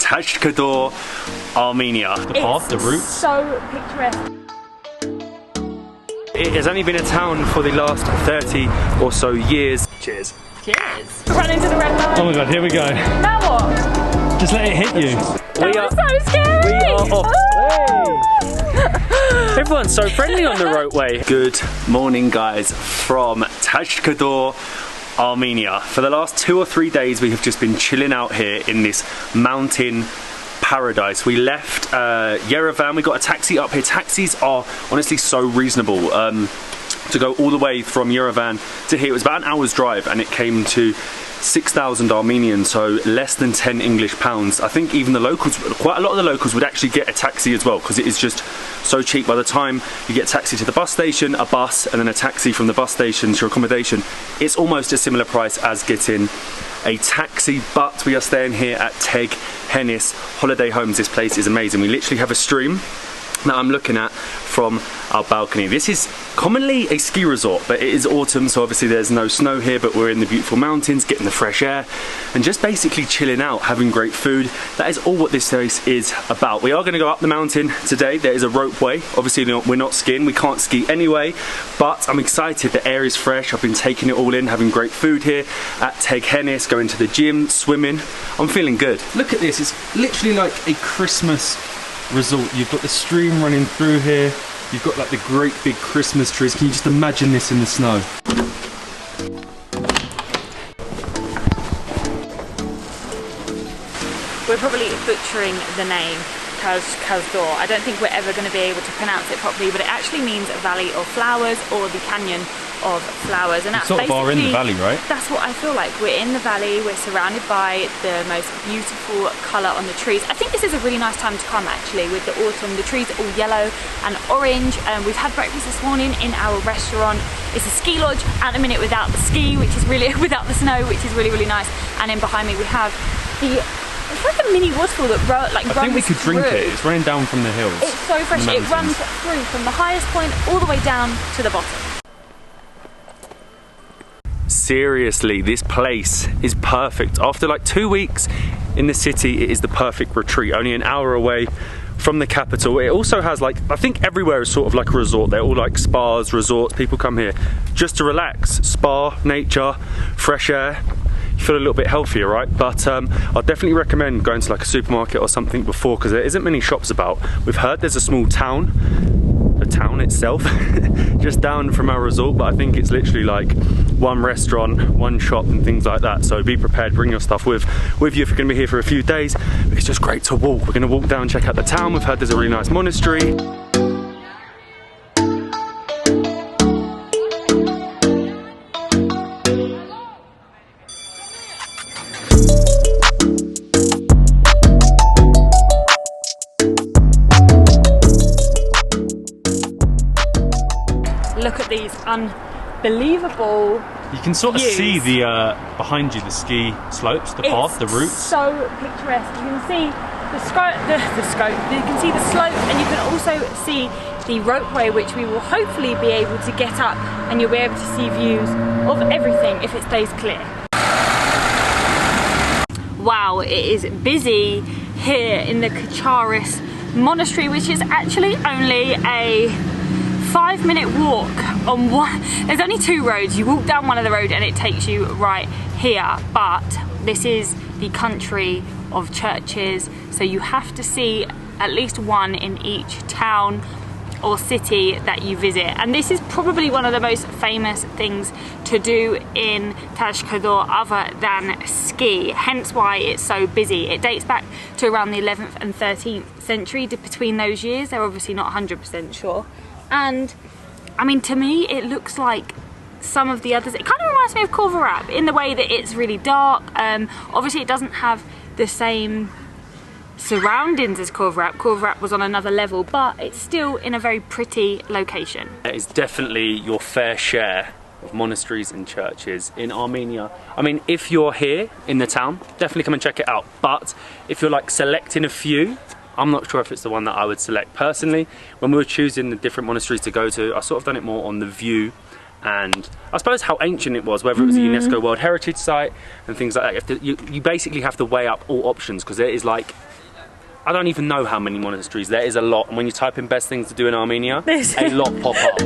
Tsaghkadzor, Armenia. The path, the route. So picturesque. It has only been a town for the last 30 or so years. Cheers. Cheers. Run into the red line. Oh my god, here we go. Now what? Just let it hit you. That was so scary. We are off. Hey. Everyone's so friendly on the Ropeway. Good morning, guys, from Tsaghkadzor, Armenia. For the last 2 or 3 days, we have just been chilling out here in this mountain paradise. We left Yerevan. We got a taxi up here. Taxis are honestly so reasonable. To go all the way from Yerevan to here, it was about an hour's drive, and it came to 6,000 Armenian, so less than 10 English pounds. I think even the locals, quite a lot of the locals would actually get a taxi as well, because it is just so cheap. By the time you get a taxi to the bus station, a bus, and then a taxi from the bus station to your accommodation, it's almost a similar price as getting a taxi. But we are staying here at Tsaghkadzor Holiday Homes. This place is amazing. We literally have a stream that I'm looking at from our balcony. This is commonly a ski resort, but it is autumn, so obviously there's no snow here, but we're in the beautiful mountains, getting the fresh air, and just basically chilling out, having great food. That is all what this place is about. We are going to go up the mountain today. There is a ropeway. Obviously we're not skiing, we can't ski anyway, but I'm excited. The air is fresh. I've been taking it all in, having great food here at Tsaghkadzor, going to the gym, swimming. I'm feeling good. Look at this, it's literally like a Christmas resort. You've got the stream running through here. You've got like the great big Christmas trees. Can you just imagine this in the snow? We're probably butchering the name Tsaghkadzor. I don't think we're ever going to be able to pronounce it properly, but it actually means a valley of flowers, or the canyon of flowers, and that's sort of are in the valley, right? That's what I feel like. We're in the valley. We're surrounded by the most beautiful colour on the trees. I think this is a really nice time to come, actually, with the autumn. The trees are all yellow and orange. We've had breakfast this morning in our restaurant. It's a ski lodge at the minute without the ski, which is really without the snow, which is really, really nice. And then behind me we have the, it's like a mini waterfall that runs through. I think we could drink it. It's running down from the hills. It's so fresh. It runs through from the highest point all the way down to the bottom. Seriously, this place is perfect. After like 2 weeks in the city, it is the perfect retreat. Only an hour away from the capital. It also has, like, I think everywhere is sort of like a resort. They're all like spas, resorts. People come here just to relax. Spa, nature, fresh air. You feel a little bit healthier, right? But I'll definitely recommend going to like a supermarket or something before, because there isn't many shops about. We've heard there's a small town, the town itself, just down from our resort, but I think it's literally like one restaurant, one shop and things like that. So be prepared, bring your stuff with you if you're going to be here for a few days. But it's just great to walk. We're going to walk down, check out the town. We've heard there's a really nice monastery. Look at these unbelievable You can sort of views. see the behind you, the ski slopes, the path, the route. So picturesque. You can see the scope. You can see the slope, and you can also see the ropeway, which we will hopefully be able to get up, and you'll be able to see views of everything if it stays clear. Wow, it is busy here in the Tsaghkadzor monastery, which is actually only a 5-minute walk on one. There's only 2 roads. You walk down one of the roads and it takes you right here, but this is the country of churches, so you have to see at least one in each town or city that you visit, and this is probably one of the most famous things to do in Tsaghkadzor other than ski, hence why it's so busy. It dates back to around the 11th and 13th century. Between those years, they're obviously not 100% sure. And I mean, to me it looks like some of the others. It kind of reminds me of Ropeway in the way that it's really dark. Obviously it doesn't have the same surroundings as Ropeway. Ropeway was on another level, but it's still in a very pretty location. It is definitely your fair share of monasteries and churches in Armenia. I mean, if you're here in the town, definitely come and check it out. But if you're like selecting a few, I'm not sure if it's the one that I would select personally. When we were choosing the different monasteries to go to, I sort of done it more on the view and I suppose how ancient it was, whether it was a UNESCO World Heritage Site and things like that. You basically have to weigh up all options, because there is like I don't even know how many monasteries. There is a lot. And when you type in best things to do in Armenia, a lot pop up.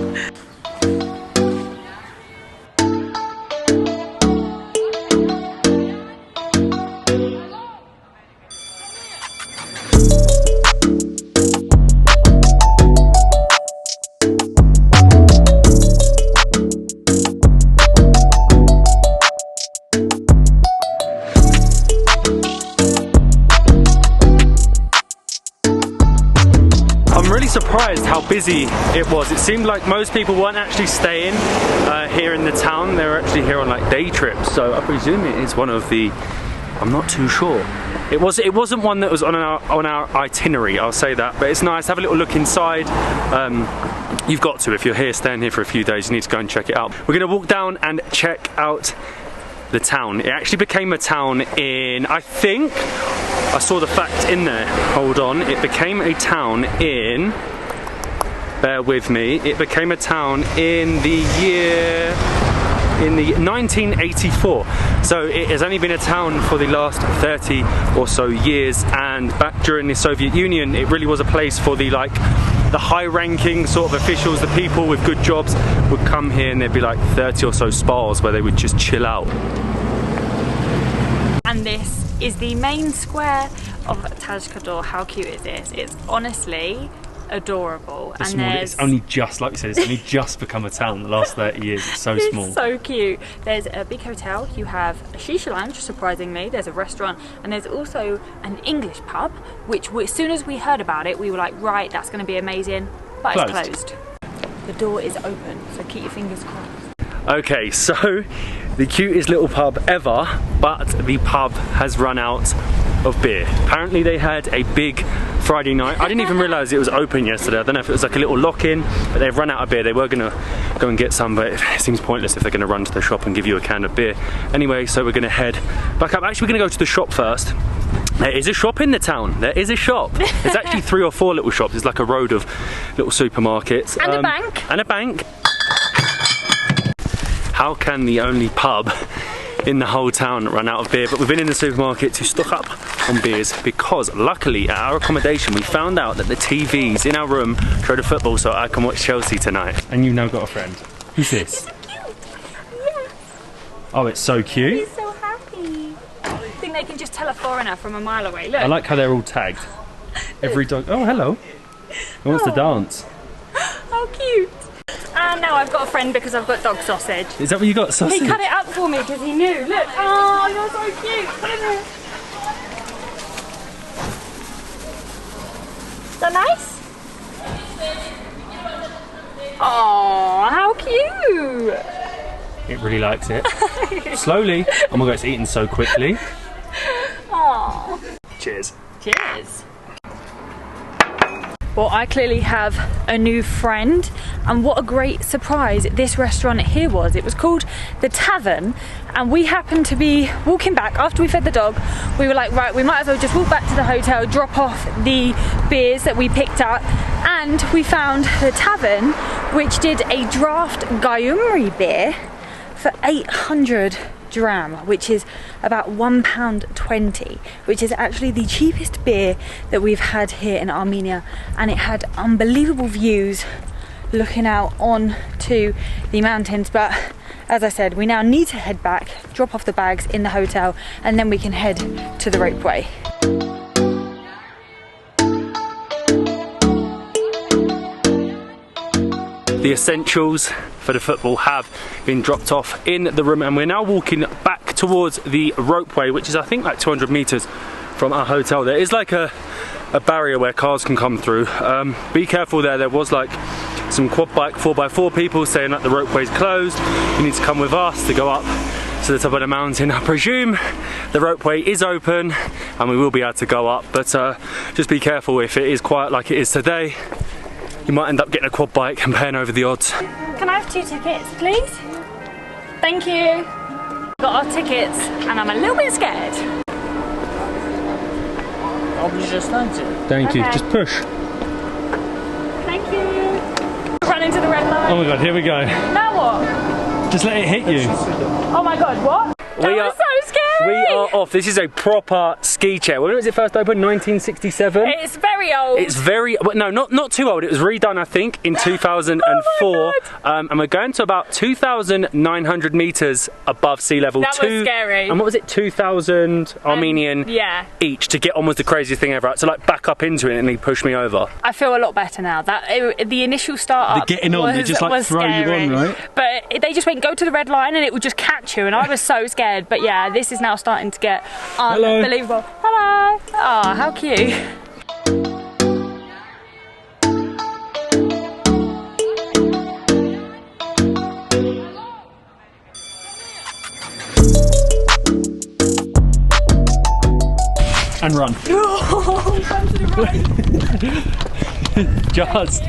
I'm really surprised how busy it was. It seemed like most people weren't actually staying here in the town. They were actually here on like day trips. So I presume it is one of the, I'm not too sure. It wasn't one that was on our itinerary, I'll say that. But it's nice. Have a little look inside. You've got to, if you're here, staying here for a few days, you need to go and check it out. We're gonna walk down and check out the town. It actually became a town in, I think, I saw the fact in there, hold on, it became a town in, bear with me, it became a town in the 1984. So it has only been a town for the last 30 or so years, and back during the Soviet Union it really was a place for the high-ranking sort of officials, the people with good jobs would come here, and there'd be like 30 or so spas where they would just chill out. And this is the main square of Tsaghkadzor. How cute is this? It's honestly adorable. It's only just, like we said, it's only just become a town in the last 30 years. It's so small. It's so cute. There's a big hotel, you have a shisha lounge, surprisingly, there's a restaurant, and there's also an English pub, which as soon as we heard about it, we were like, right, that's going to be amazing, but it's closed. The door is open, so keep your fingers crossed. Okay, so the cutest little pub ever, but the pub has run out of beer. Apparently they had a big Friday night. I didn't even realise it was open yesterday. I don't know if it was like a little lock-in, but they've run out of beer. They were gonna go and get some, but it seems pointless if they're gonna run to the shop and give you a can of beer. Anyway, so we're gonna head back up. Actually, we're gonna go to the shop first. There is a shop in the town. There is a shop. There's actually 3 or 4 little shops. It's like a road of little supermarkets. And a bank. And a bank. How can the only pub in the whole town run out of beer? But we've been in the supermarket to stock up on beers because luckily at our accommodation we found out that the TVs in our room show the football, so I can watch Chelsea tonight. And you've now got a friend. Who's this? It's cute. Yes. Oh, it's so cute. He's so happy. I think they can just tell a foreigner from a mile away. Look. I like how they're all tagged. Every dog. Oh, hello. He wants to dance. How cute. And now I've got a friend because I've got dog sausage. Is that what you got, sausage? He cut it up for me because he knew. Look. Oh, you're so cute. Come in here. Is that nice? Oh, how cute. It really likes it. Slowly. Oh my god, it's eating so quickly. Oh. Cheers. Cheers. Well, I clearly have a new friend, and what a great surprise this restaurant here was. It was called The Tavern, and we happened to be walking back after we fed the dog. We were like, right, we might as well just walk back to the hotel, drop off the beers that we picked up, and we found The Tavern, which did a draft Gyumri beer for 800 dram, which is about £1.20, which is actually the cheapest beer that we've had here in Armenia, and it had unbelievable views looking out on to the mountains. But as I said, we now need to head back, drop off the bags in the hotel, and then we can head to the Ropeway. The essentials for the football have been dropped off in the room, and we're now walking back towards the Ropeway, which is I think like 200 meters from our hotel. There is like a barrier where cars can come through. Be careful there. There was like some quad bike 4x4 people saying that the Ropeway's closed. You need to come with us to go up to the top of the mountain. I presume the Ropeway is open and we will be able to go up, but just be careful if it is quiet like it is today. You might end up getting a quad bike and paying over the odds. Can I have 2 tickets, please? Thank you. Got our tickets and I'm a little bit scared. Thank you. Just push. Thank you. Run into the red light. Oh my god, here we go. Now what? Just let it hit you. Oh my god, what? That was so scary. We are off. This is a proper ski chair. When was it first opened? 1967? It's very old. It's very, no, not too old. It was redone, I think, in 2004. And we're going to about 2,900 meters above sea level. That was scary. And what was it? 2,000 Armenian each to get on was the craziest thing ever. So like back up into it and he pushed me over. I feel a lot better now. The initial start up, the getting on, they just like throw you on, right? But they just went, go to the red line and it would just catch you, and I was so scared. But yeah, this is now starting to get unbelievable. Hello. Oh, how cute. And run. Just.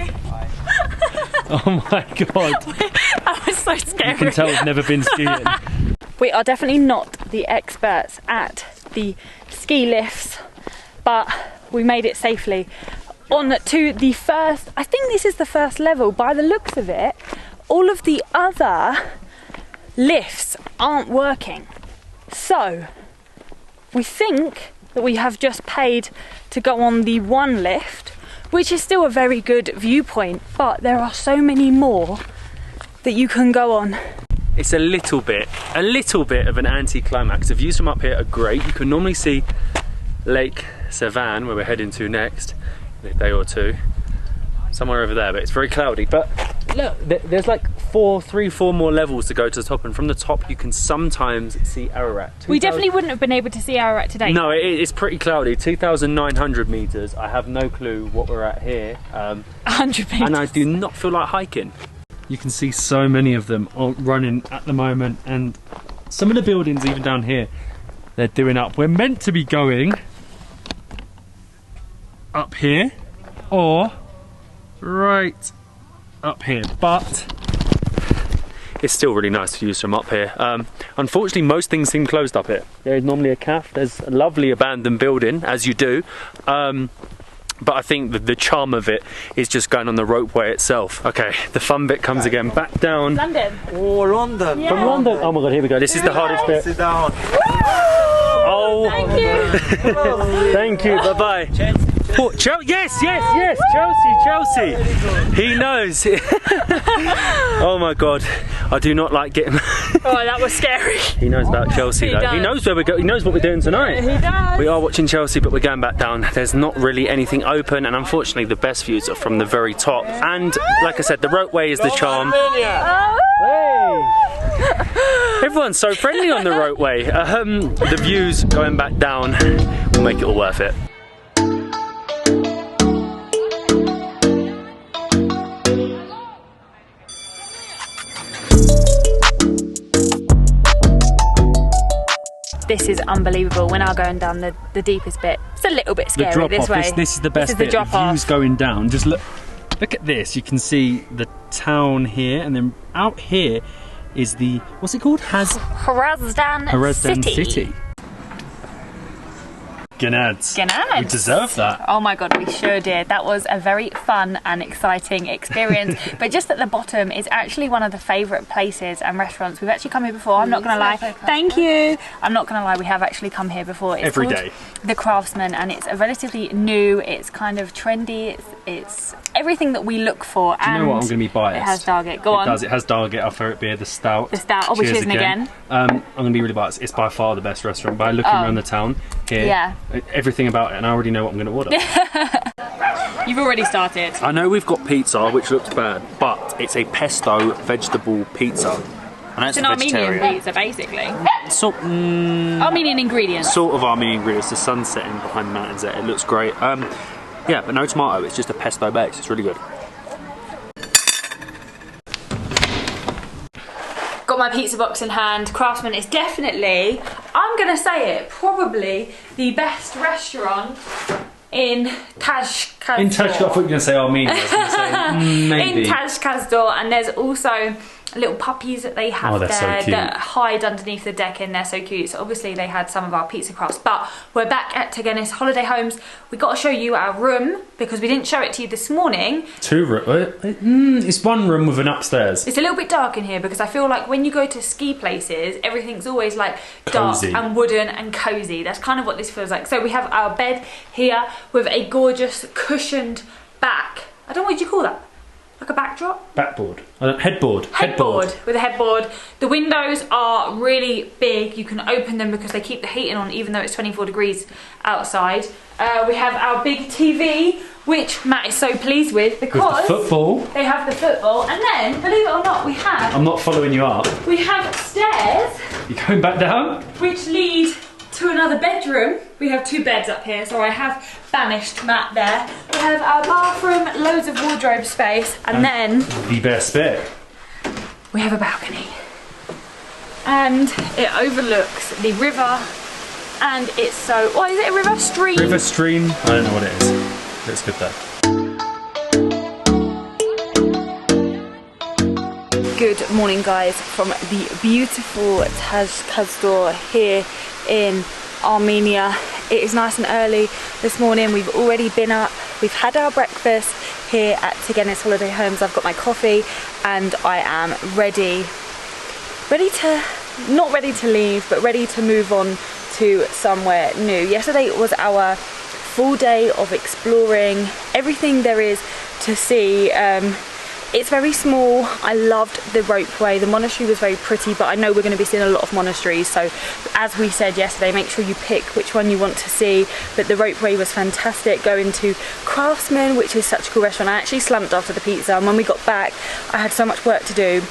Oh my god. That was so scary. You can tell I've never been skiing. We are definitely not the experts at the ski lifts, but we made it safely on to the first, I think this is the first level by the looks of it. All of the other lifts aren't working. So we think that we have just paid to go on the one lift, which is still a very good viewpoint, but there are so many more that you can go on. It's a little bit of an anti-climax. The views from up here are great. You can normally see Lake Sevan, where we're heading to next, in a day or two. Somewhere over there, but it's very cloudy. But look, there's like three, four more levels to go to the top, and from the top you can sometimes see Ararat. We definitely wouldn't have been able to see Ararat today. No, it's pretty cloudy. 2,900 meters. I have no clue what we're at here. 100 meters. And I do not feel like hiking. You can see so many of them running at the moment, and some of the buildings even down here, they're doing up. We're meant to be going up here or right up here, but it's still really nice views from up here. Unfortunately, most things seem closed up here. There is normally a cafe. There's a lovely abandoned building, as you do. But I think the charm of it is just going on the ropeway itself. Okay, the fun bit comes again. Back down. London. Oh, London. Yeah. From London. Oh my god, here we go. This is the hardest bit. Sit down. Oh. Thank you. Thank you. Bye-bye. Oh, yes, Chelsea. He knows. Oh my god, I do not like getting. Oh, that was scary. He knows about Chelsea though. He knows where we go. He knows what we're doing tonight. He does. We are watching Chelsea, but we're going back down. There's not really anything open, and unfortunately, the best views are from the very top. And like I said, the ropeway is the charm. Hey. Everyone's so friendly on the ropeway. The views going back down will make it all worth it. This is unbelievable. We're now going down the deepest bit. It's a little bit scary the drop this off. way. This is the best bit. The views going down. Just look at this. You can see the town here, and then out here is the, what's it called? Hrazdan City. Ganads. Ganads. We deserve that. Oh my god, we sure did. That was a very fun and exciting experience. But just at the bottom is actually one of the favourite places and restaurants. We've actually come here before, I'm not going to lie. Thank you. I'm not going to lie, we have actually come here before. It's every called day. The Craftsman, and it's a relatively new, it's kind of trendy, it's everything that we look for. Do you know what? I'm going to be biased. It has Dargate. Go on. It does. It has Dargate, our favourite beer, the Stout. The Stout, oh, which Cheers isn't again. I'm going to be really biased. It's by far the best restaurant. By looking around the town here, everything about it, and I already know what I'm going to order. You've already started. I know we've got pizza, which looks bad, but it's a pesto vegetable pizza. And It's an Armenian pizza, basically. Armenian ingredients. Sort of Armenian ingredients. The sun's setting behind the mountains there. It looks great. Yeah, but no tomato. It's just a pesto base. It's really good. Got my pizza box in hand. Craftsman is definitely, I'm gonna say it, probably the best restaurant in Tsaghkadzor. In Tsaghkadzor, I thought you were going to say Armenia. I was going to say maybe. In Tsaghkadzor, and there's also little puppies that they have there that hide underneath the deck, and they're so cute. So obviously they had some of our pizza crusts, but we're back at Tsaghkadzor Holiday Homes. We got to show you our room because we didn't show it to you this morning. It's one room with an upstairs. It's a little bit dark in here because I feel like when you go to ski places, everything's always like cozy, dark and wooden and cozy. That's kind of what this feels like. So we have our bed here with a gorgeous cushioned back. I don't know, what do you call that? Like a backdrop? Backboard. Headboard. Headboard. With a headboard. The windows are really big. You can open them because they keep the heating on even though it's 24 degrees outside. We have our big TV, which Matt is so pleased with because the football. They have the football. And then, believe it or not, we have... I'm not following you up. We have stairs. You're going back down? Which lead to another bedroom. We have 2 beds up here, so I have banished Matt there. We have our bathroom, loads of wardrobe space, and then the best bit, we have a balcony. And it overlooks the river, and it's so... Oh, is it a river? Stream? River, stream, I don't know what it is. It's good though. Good morning, guys, from the beautiful Tsaghkadzor here in Armenia. It is nice and early this morning. We've already been up, we've had our breakfast here at Tsaghkadzor Holiday Homes. I've got my coffee and I am not ready to leave, but ready to move on to somewhere new. Yesterday was our full day of exploring everything there is to see. It's very small. I loved the Ropeway. The monastery was very pretty, but I know we're going to be seeing a lot of monasteries. So as we said yesterday, make sure you pick which one you want to see. But the Ropeway was fantastic. Going to Craftsman, which is such a cool restaurant. I actually slumped after the pizza, and when we got back, I had so much work to do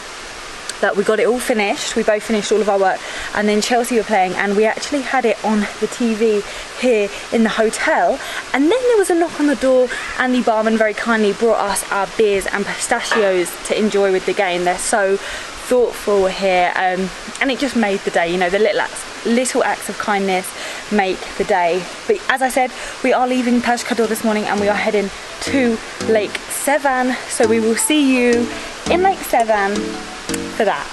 that we got it all finished. We both finished all of our work, and then Chelsea were playing, and we actually had it on the TV here in the hotel. And then there was a knock on the door, and the barman very kindly brought us our beers and pistachios to enjoy with the game. They're so thoughtful here, and it just made the day. You know, the little acts of kindness make the day. But as I said, we are leaving Tsaghkadzor this morning, and we are heading to Lake Sevan. So we will see you in Lake Sevan for that.